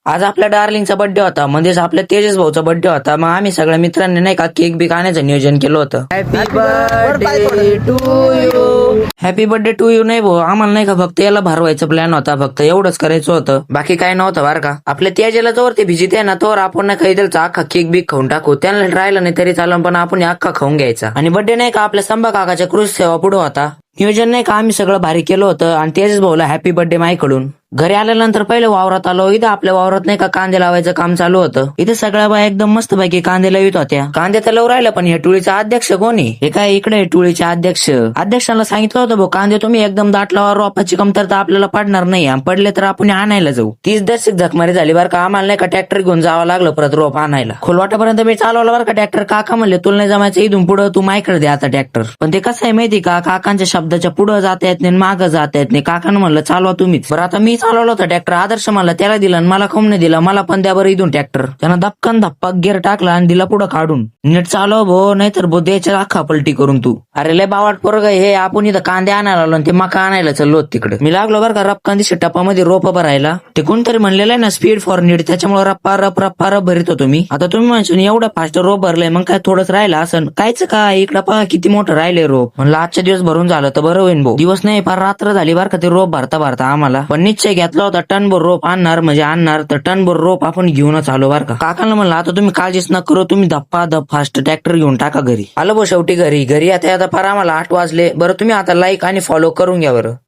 आज आपल्या डार्लिंगचा बर्थडे होता, म्हणजेच आपल्या तेजस भाऊचा बर्थडे होता. मग आम्ही सगळ्या मित्रांनी नाही का केक बी आणायचं नियोजन केलं होतं. Happy birthday to you. Happy birthday to you नाही भाऊ, आम्हाला नाही का फक्त याला भरवायचं प्लॅन होता, फक्त एवढंच करायचं होतं, बाकी काय नव्हतं बरं का. आपल्या तेजाला जोर ते भिजित आहे ना, तोवर आपण ना काही त्याचा अख्खा केक बीक खाऊन टाकू. त्यांना राहिलं नाही तरी चालून, पण आपण अख्खा खाऊन घ्यायचा. आणि बर्थडे नाही का आपल्या संभा काकाच्या क्रूज सेवा पुढे होता. नियोजन नाही का आम्ही सगळं भारी केलं होतं. आणि तेजस भाऊला हॅपी बर्थडे माईकडून. घरी आल्यानंतर पहिले वावरात आलो. इथं आपल्या वावरात नाही का कांदे लावायचं काम चालू होतं. इथे सगळ्या बाया एकदम मस्त पैकी कांदे लावित होत्या. कांदे तर लावून राहिलं, पण हे टोळीचा अध्यक्ष कोणी? हे काय इकडे टोळीचे अध्यक्षांना सांगितलं होतं भाऊ, कांदे तुम्ही एकदम दाट लावा, रोपाची कमतरता आपल्याला पडणार नाही, आणि पडले तर आपण आणायला जाऊ. 30 दशक झकमारी झाली बरं का. आम्हाला नाही का ट्रॅक्टर घेऊन जावं लागलं परत रोप आणायला. खोलवाटापर्यंत मी चालवलं बरं का ट्रॅक्टर. काका म्हणले तुला नाही जमायचं, इथून पुढं तू मायकडे दे आता ट्रॅक्टर. पण ते कसं आहे माहिती का, काकांच्या शब्दाच्या पुढे जाता येत नाही, मागं जाता येत नाही. काकांना म्हणलं चालवा तुम्हीच. बरं आता मी चालवलं होतं ट्रॅक्टर. आदर्श मला त्याला दिला आणि मला खाऊन नाही दिला. मला पण द्या बरं इथून ट्रॅक्टर. त्यानं धपकन धप्पा गिअर टाकला आणि दिला पुढे काढून. नीट चालव भो, नाहीतर भो द्यायच्या अख्खा पलटी करून तू. अरे लय बावाट पोरग हे. आपण इथं कांदे आणायला आलो आणि ते मका आणायला चाललो तिकडे. मी लागलो बरं का रपकांदी टप्पामध्ये रोप भरायला. ते कोणतरी म्हणलेलं आहे ना स्पीड फॉर नीड, त्याच्यामुळे रप्पा रप रप्पा रप भरित होतो मी. आता तुम्ही म्हणशील एवढं फास्ट रोप भरलंय, मग काय थोडंच राहिलं असं कायच काय? इकडं पहा किती मोठं राहिलंय रोप. म्हणलं आजच्या दिवस भरून झालं तर बरं होईन भाऊ. दिवस नाही फार रात्र झाली बरं का ते रोप भरता भरता आम्हाला. पण निश्चय घेतला होता टनभर रोप आणणार म्हणजे आणणार, तर टनभर रोप आपण घेऊनच आलो बरं का. काकांना म्हणलं आता तुम्ही काळजीच न करू, तुम्ही धप्पा धप फास्ट ट्रॅक्टर घेऊन टाका घरी. आलो भाऊ शेवटी घरी. आता फार आम्हाला 8 वाजले. बरं तुम्ही आता लाईक आणि फॉलो करून घ्या बरं.